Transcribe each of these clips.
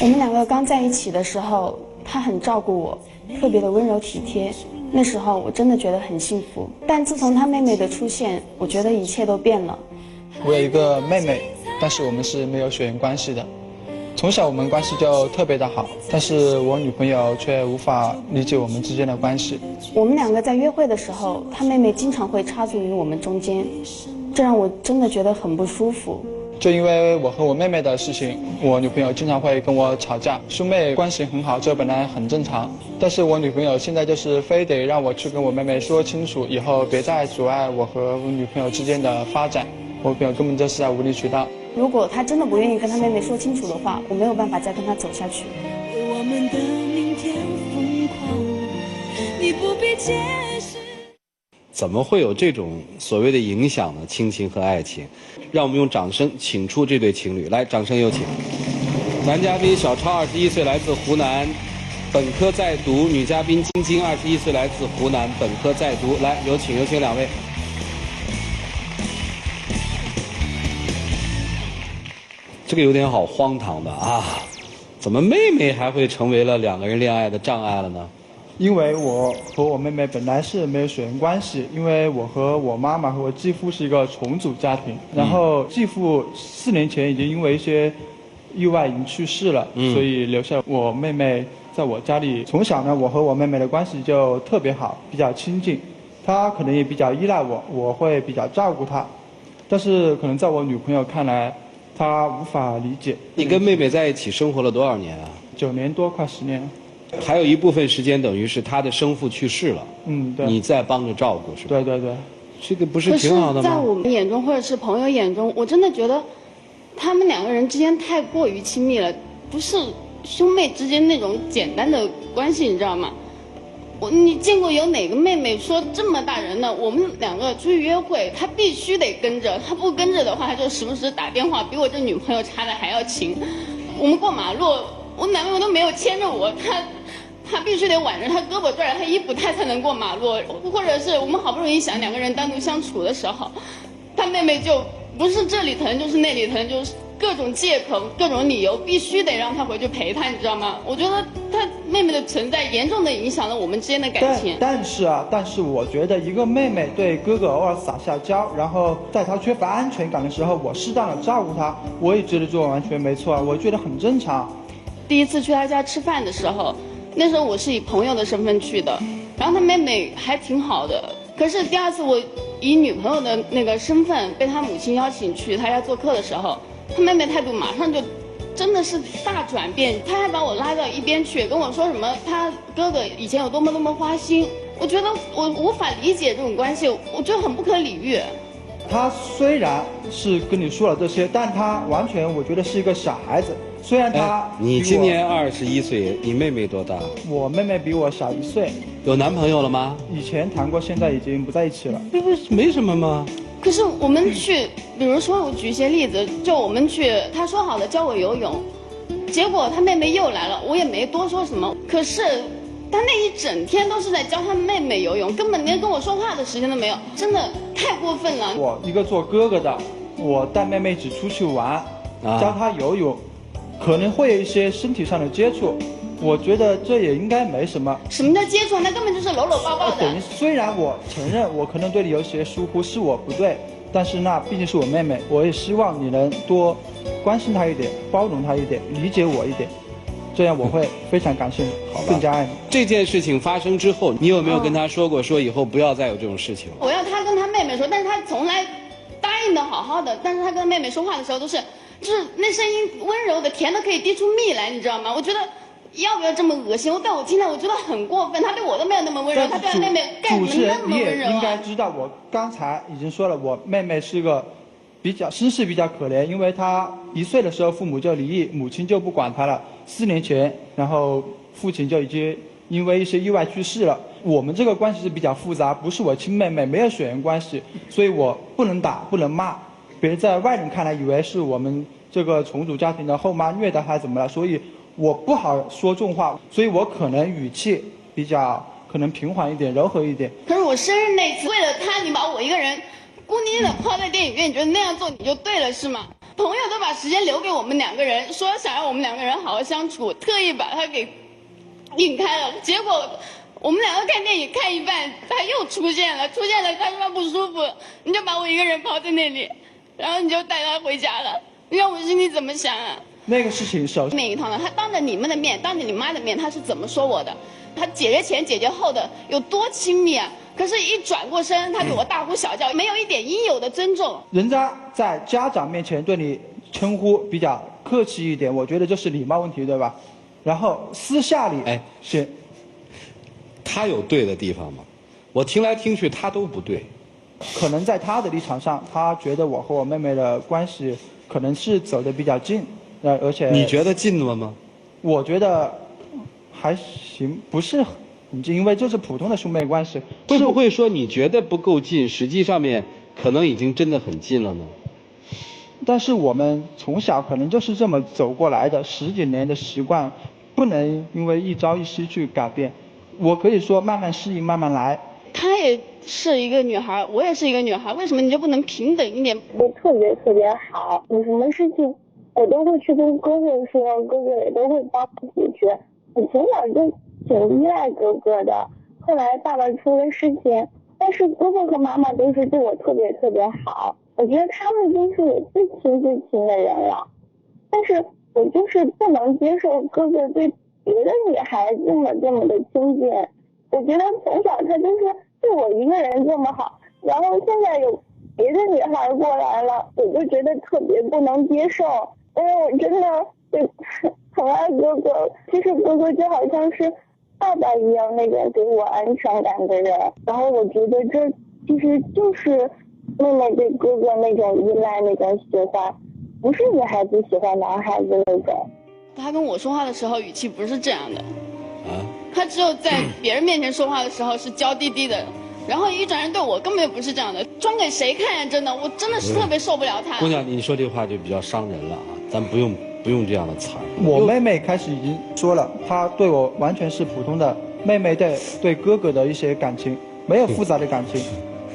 我们两个刚在一起的时候，他很照顾我，特别的温柔体贴。那时候我真的觉得很幸福。但自从他妹妹的出现，我觉得一切都变了。我有一个妹妹，但是我们是没有血缘关系的。从小我们关系就特别的好，但是我女朋友却无法理解我们之间的关系。我们两个在约会的时候，他妹妹经常会插足于我们中间，这让我真的觉得很不舒服。就因为我和我妹妹的事情，我女朋友经常会跟我吵架。兄妹关系很好，这本来很正常，但是我女朋友现在就是非得让我去跟我妹妹说清楚，以后别再阻碍我和我女朋友之间的发展。我女朋友根本就是在无理取闹。如果他真的不愿意跟他妹妹说清楚的话，我没有办法再跟他走下去。我们的明天疯狂，你不必解释。怎么会有这种所谓的影响呢？亲情和爱情，让我们用掌声请出这对情侣。来，掌声有请。男嘉宾小超21岁，来自湖南，本科在读；女嘉宾晶晶21岁，来自湖南，本科在读。来，有请两位。这个有点好荒唐的啊！怎么妹妹还会成为了两个人恋爱的障碍了呢？因为我和我妹妹本来是没有血缘关系，因为我和我妈妈和我继父是一个重组家庭，然后继父4年前已经因为一些意外已经去世了，所以留下我妹妹在我家里。从小呢，我和我妹妹的关系就特别好，比较亲近，她可能也比较依赖我，我会比较照顾她，但是可能在我女朋友看来，她无法理解。你跟妹妹在一起生活了多少年啊？9年多，快10年了。还有一部分时间等于是她的生父去世了，对，你在帮着照顾是吧？对对对，这个不是挺好的吗？可是在我们眼中或者是朋友眼中，我真的觉得他们两个人之间太过于亲密了，不是兄妹之间那种简单的关系，你知道吗？你见过有哪个妹妹说这么大人呢？我们两个出去约会，她必须得跟着，她不跟着的话，她就时不时打电话，比我这女朋友查的还要勤。我们过马路，我男朋友都没有牵着我，他必须得挽着他胳膊拽着他衣服，他才能过马路。或者是我们好不容易想两个人单独相处的时候，他妹妹就不是这里疼就是那里疼，就是各种借口各种理由，必须得让他回去陪他，你知道吗？我觉得他妹妹的存在严重的影响了我们之间的感情。但是我觉得一个妹妹对哥哥偶尔撒下娇，然后在他缺乏安全感的时候，我适当的照顾他，我也觉得这完全没错，我觉得很正常。第一次去他家吃饭的时候，那时候我是以朋友的身份去的，然后他妹妹还挺好的。可是第2次我以女朋友的那个身份被他母亲邀请去他家做客的时候，他妹妹态度马上就真的是大转变，他还把我拉到一边去跟我说什么他哥哥以前有多么花心。我觉得我无法理解这种关系，我觉得很不可理喻。他虽然是跟你说了这些，但他完全我觉得是一个小孩子。虽然他你今年21岁，你妹妹多大？我妹妹比我小1岁。有男朋友了吗？以前谈过，现在已经不在一起了。这不是没什么吗？可是我们去，比如说我举一些例子，就我们去，他说好了教我游泳，结果他妹妹又来了，我也没多说什么。可是他那一整天都是在教他妹妹游泳，根本连跟我说话的时间都没有，真的太过分了。我一个做哥哥的，我带妹妹一起出去玩，教她游泳，可能会有一些身体上的接触，我觉得这也应该没什么。什么叫接触？那根本就是搂搂抱抱的。等于虽然我承认我可能对你有些疏忽，是我不对，但是那毕竟是我妹妹，我也希望你能多关心她一点，包容她一点，理解我一点，这样我会非常感谢你，更加爱你。这件事情发生之后，你有没有跟她说过，说以后不要再有这种事情了？我要他跟他妹妹说，但是他从来答应的好好的，但是他跟妹妹说话的时候都是，就是那声音温柔的，甜的可以滴出蜜来，你知道吗？我觉得要不要这么恶心？但我听了我觉得很过分，他对我都没有那么温柔，他对他妹妹干什么那么温柔啊？应该知道，我刚才已经说了，我妹妹是个身世比较可怜，因为她1岁的时候父母就离异，母亲就不管她了。4年前，然后父亲就已经因为一些意外去世了。我们这个关系是比较复杂，不是我亲妹妹，没有血缘关系，所以我不能打，不能骂。别人在外人看来以为是我们这个重组家庭的后妈虐待她怎么了，所以我不好说重话，所以我可能语气比较可能平缓一点，柔和一点。可是我生日那次，为了他，你把我一个人孤零零的抛在电影院，你觉得那样做你就对了是吗？朋友都把时间留给我们两个人，说想让我们两个人好好相处，特意把他给引开了。结果我们两个看电影看一半，他又出现了，他说他不舒服，你就把我一个人抛在那里，然后你就带他回家了。你让我心里怎么想啊？那个事情首先面一趟呢，他当着你们的面，当着你妈的面，他是怎么说我的？他姐姐前姐姐后的有多亲密啊？可是，一转过身，他对我大呼小叫，没有一点应有的尊重。人家在家长面前对你称呼比较客气一点，我觉得这是礼貌问题，对吧？然后私下里，是，他有对的地方吗？我听来听去他都不对。可能在他的立场上，他觉得我和我妹妹的关系可能是走得比较近，而且你觉得近了吗？我觉得还行，不是很近，因为就是普通的兄妹关系。会不会说你觉得不够近，实际上面可能已经真的很近了呢？但是我们从小可能就是这么走过来的，10几年的习惯，不能因为一朝一夕去改变。我可以说慢慢适应，慢慢来。她也是一个女孩，我也是一个女孩，为什么你就不能平等一点？都特别特别好，有什么事情我都会去跟哥哥说，哥哥也都会帮我解决。我从小就挺依赖哥哥的，后来爸爸出了事情，但是哥哥和妈妈都是对我特别特别好，我觉得他们已经是我最亲最亲的人了。但是我就是不能接受哥哥对别的女孩子这么的亲近。我觉得从小他就是对我一个人这么好，然后现在有别的女孩过来了，我就觉得特别不能接受，因为我真的很爱哥哥。其实哥哥就好像是爸爸一样那种给我安全感的人，然后我觉得这其实就是妹妹对哥哥那种依赖，那种喜欢，不是女孩子喜欢男孩子那种。他跟我说话的时候语气不是这样的，他只有在别人面前说话的时候是娇滴滴的，然后一转身对我根本就不是这样的，装给谁看呀？真的，我真的是特别受不了他。姑娘，你说这话就比较伤人了啊，咱不用这样的词儿。我妹妹开始已经说了，她对我完全是普通的妹妹对哥哥的一些感情，没有复杂的感情。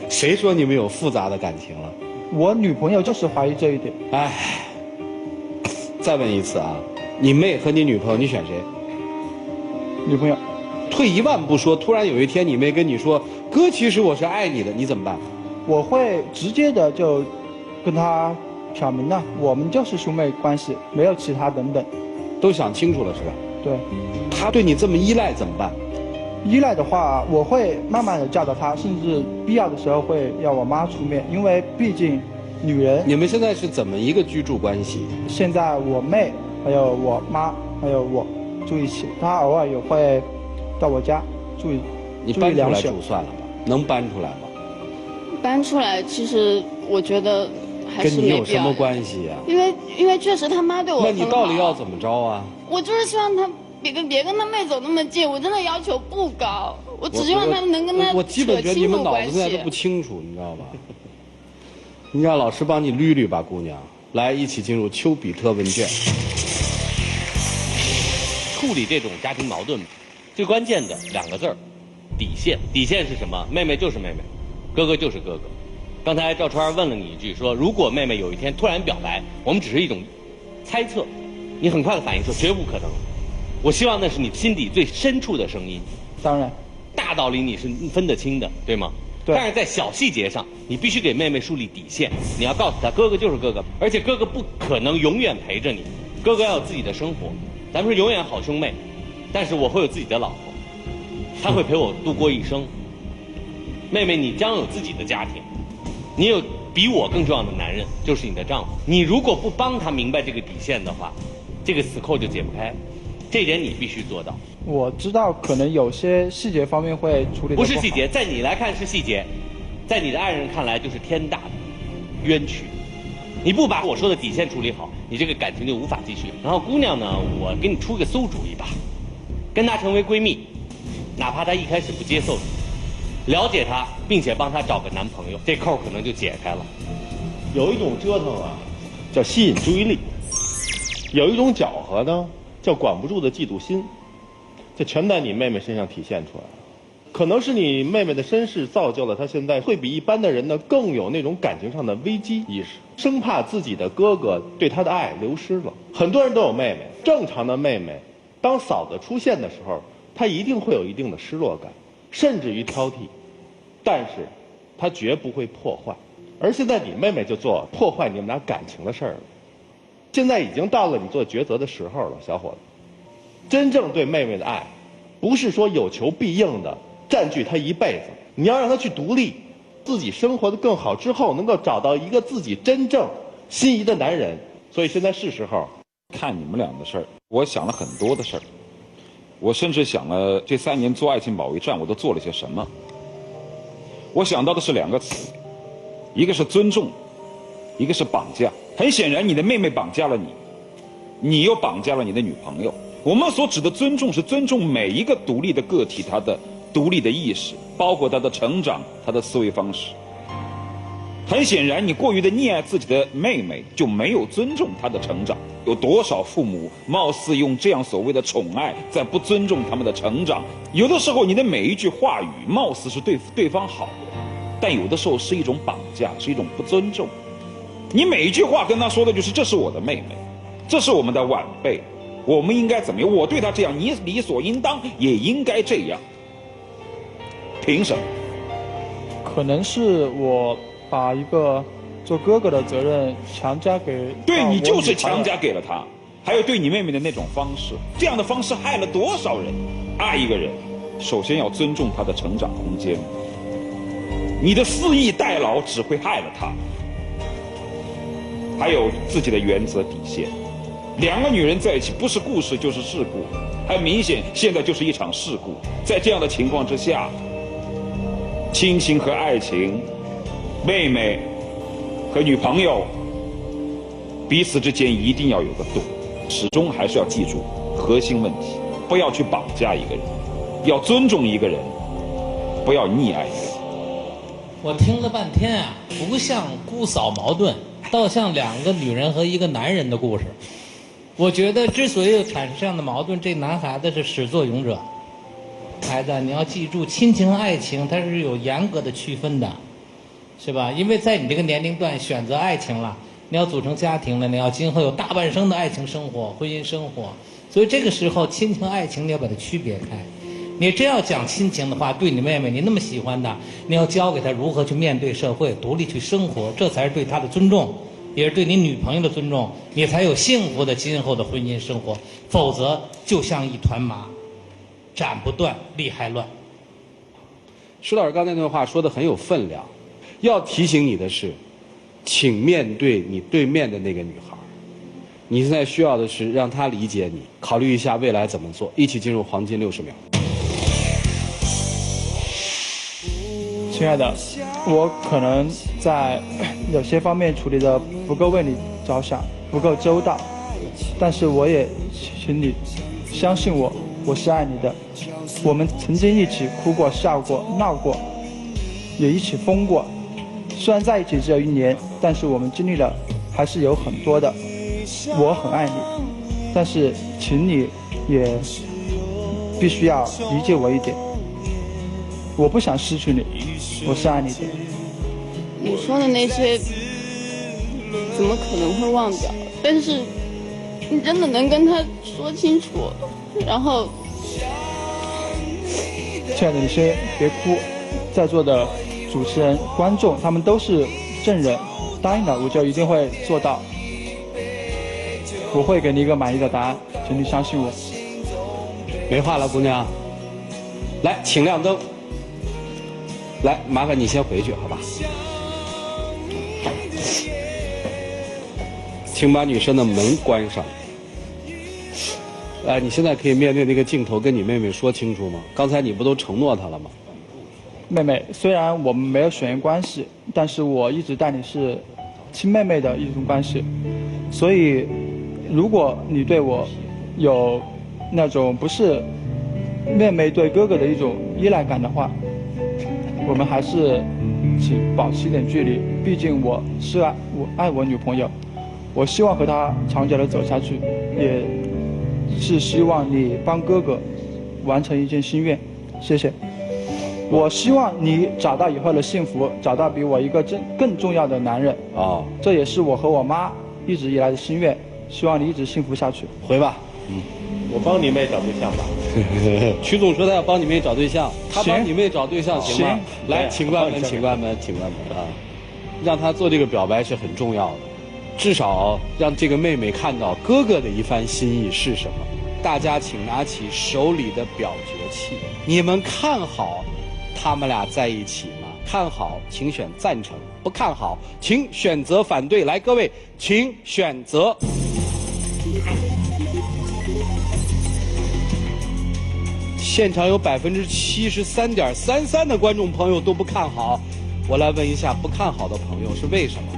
谁说你们有复杂的感情了？我女朋友就是怀疑这一点。哎，再问一次啊，你妹和你女朋友，你选谁？女朋友。退一万步说，突然有一天你妹跟你说，哥，其实我是爱你的，你怎么办？我会直接的就跟她挑明了，我们就是兄妹关系，没有其他等等。都想清楚了是吧？对。他对你这么依赖怎么办？依赖的话，我会慢慢的教导他，甚至必要的时候会要我妈出面，因为毕竟女人。你们现在是怎么一个居住关系？现在我妹还有我妈还有我住一起，她偶尔也会到我家住一。你搬出来住算了吧，能搬出来吗？搬出来，其实我觉得还是跟你有没必要的。什么关系呀？因为确实他妈对我很好。那你到底要怎么着啊？我就是希望他别跟他妹走那么近，我真的要求不高，我只希望他们能跟他我基本觉得你们脑子现在都不清楚，你知道吧？你让老师帮你捋捋吧，姑娘。来，一起进入丘比特问卷。处理这种家庭矛盾，最关键的2个字儿：底线。底线是什么？妹妹就是妹妹，哥哥就是哥哥。刚才赵川问了你一句，说如果妹妹有一天突然表白，我们只是一种猜测，你很快的反应说绝不可能。我希望那是你心底最深处的声音。当然，大道理你是分得清的，对吗？对。但是在小细节上，你必须给妹妹树立底线。你要告诉她，哥哥就是哥哥，而且哥哥不可能永远陪着你，哥哥要有自己的生活。咱们是永远好兄妹，但是我会有自己的老婆，她会陪我度过一生。妹妹，你将有自己的家庭，你有比我更重要的男人，就是你的丈夫。你如果不帮她明白这个底线的话，这个死扣就解不开。这点你必须做到。我知道可能有些细节方面会处理得不好。不是细节，在你来看是细节，在你的爱人看来就是天大的冤屈。你不把我说的底线处理好，你这个感情就无法继续。然后姑娘呢，我给你出个馊主意吧，跟她成为闺蜜，哪怕她一开始不接受你，了解她，并且帮她找个男朋友，这扣可能就解开了。有一种折腾啊，叫吸引注意力；有一种搅和呢，叫管不住的嫉妒心。这全在你妹妹身上体现出来了。可能是你妹妹的身世造就了她现在会比一般的人呢更有那种感情上的危机意识，生怕自己的哥哥对她的爱流失了。很多人都有妹妹，正常的妹妹，当嫂子出现的时候，她一定会有一定的失落感，甚至于挑剔，但是她绝不会破坏。而现在你妹妹就做破坏你们俩感情的事儿了。现在已经到了你做抉择的时候了，小伙子。真正对妹妹的爱，不是说有求必应的占据她一辈子，你要让她去独立，自己生活的更好之后，能够找到一个自己真正心仪的男人。所以现在是时候。看你们俩的事儿，我想了很多的事儿，我甚至想了这3年做爱情保卫战我都做了些什么。我想到的是2个词，一个是尊重，一个是绑架。很显然，你的妹妹绑架了你，你又绑架了你的女朋友。我们所指的尊重是尊重每一个独立的个体，他的独立的意识，包括他的成长，他的思维方式。很显然，你过于的溺爱自己的妹妹，就没有尊重她的成长。有多少父母貌似用这样所谓的宠爱，在不尊重他们的成长？有的时候，你的每一句话语貌似是对对方好的，但有的时候是一种绑架，是一种不尊重。你每一句话跟他说的就是：“这是我的妹妹，这是我们的晚辈，我们应该怎么样？我对她这样，你理所应当也应该这样。凭什么？”可能是我把一个做哥哥的责任强加给对你就是强加给了他，还有对你妹妹的那种方式，这样的方式害了多少人？爱一个人，首先要尊重他的成长空间。你的肆意代劳只会害了他。还有自己的原则底线。2个女人在一起，不是故事就是事故，很明显，现在就是一场事故。在这样的情况之下，亲情和爱情，妹妹和女朋友彼此之间一定要有个度，始终还是要记住核心问题，不要去绑架一个人，要尊重一个人，不要溺爱一个人。我听了半天啊，不像姑嫂矛盾，倒像2个女人和1个男人的故事。我觉得之所以产生这样的矛盾，这男孩子是始作俑者。孩子，你要记住，亲情和爱情它是有严格的区分的，是吧？因为在你这个年龄段选择爱情了，你要组成家庭了，你要今后有大半生的爱情生活、婚姻生活，所以这个时候亲情爱情你要把它区别开。你真要讲亲情的话，对你妹妹你那么喜欢的，你要教给她如何去面对社会，独立去生活，这才是对她的尊重，也是对你女朋友的尊重，你才有幸福的今后的婚姻生活。否则就像一团麻，斩不断，理还乱。施老师刚才那段话说的很有分量，要提醒你的是，请面对你对面的那个女孩，你现在需要的是让她理解你，考虑一下未来怎么做。一起进入黄金60秒。亲爱的，我可能在有些方面处理的不够为你着想，不够周到，但是我也请你相信我，我是爱你的。我们曾经一起哭过、笑过、闹过，也一起疯过。虽然在一起只有1年，但是我们经历了还是有很多的。我很爱你，但是请你也必须要理解我一点。我不想失去你，我是爱你的。你说的那些怎么可能会忘掉？但是你真的能跟他说清楚，然后。亲爱的，你先别哭，在座的主持人、观众他们都是证人，答应了我就一定会做到，我会给你一个满意的答案，请你相信我。没话了，姑娘，来，请亮灯。来，麻烦你先回去，好吧？请把女生的门关上。你现在可以面对那个镜头跟你妹妹说清楚吗？刚才你不都承诺她了吗？妹妹，虽然我们没有血缘关系，但是我一直待你是亲妹妹的一种关系，所以如果你对我有那种不是妹妹对哥哥的一种依赖感的话，我们还是请保持一点距离。毕竟我爱我女朋友，我希望和她长久的走下去，也是希望你帮哥哥完成一件心愿。谢谢。我希望你找到以后的幸福，找到比我一个更重要的男人。哦，这也是我和我妈一直以来的心愿，希望你一直幸福下去。回吧。我帮你妹找对象吧。曲总说他要帮你妹找对象，他帮你妹找对象行吗？行来，请关门，请关门，请关门啊！让他做这个表白是很重要的，至少让这个妹妹看到哥哥的一番心意是什么。大家请拿起手里的表决器，你们看好他们俩在一起吗？看好请选赞成，不看好请选择反对。来，各位请选择。现场有73.33%的观众朋友都不看好，我来问一下不看好的朋友是为什么？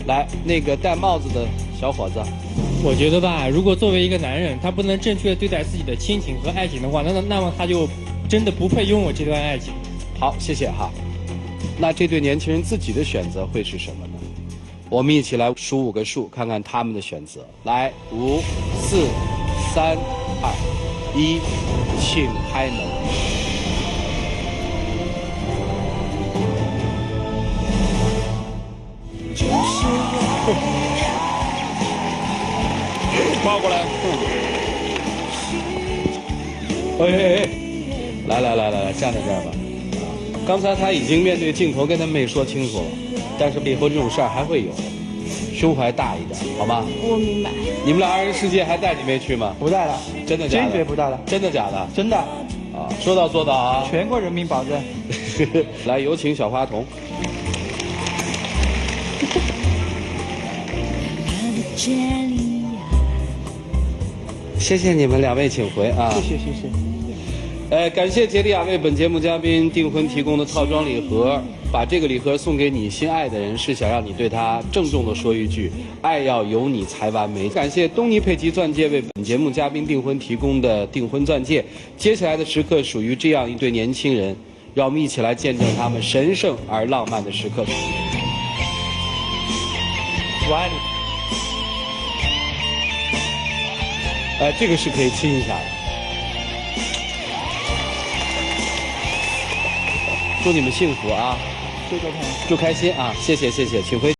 来，那个戴帽子的小伙子，我觉得吧，如果作为一个男人，他不能正确对待自己的亲情和爱情的话，那么他就真的不配拥有这段爱情。好，谢谢哈。那这对年轻人自己的选择会是什么呢？我们一起来数5个数，看看他们的选择。来，5、4、3、2、1，请开门。抱过来。哎，来，站在这儿吧。刚才他已经面对镜头跟他妹说清楚了，但是以后这种事儿还会有，胸怀大一点，好吗？我明白。你们俩二人世界还带你妹去吗？不带了，真的假的？坚决不带了。真的假的？真的。啊，说到做到啊！全国人民保证。来，有请小花童。谢谢你们2位，请回啊！谢谢。感谢杰利亚为本节目嘉宾订婚提供的套装礼盒，把这个礼盒送给你心爱的人，是想让你对他郑重地说一句：爱要有你才完美。感谢东尼佩奇钻戒为本节目嘉宾订婚提供的订婚钻戒。接下来的时刻属于这样一对年轻人，让我们一起来见证他们神圣而浪漫的时刻。我爱你。这个是可以亲一下的。祝你们幸福啊！祝开心啊！谢谢，请回。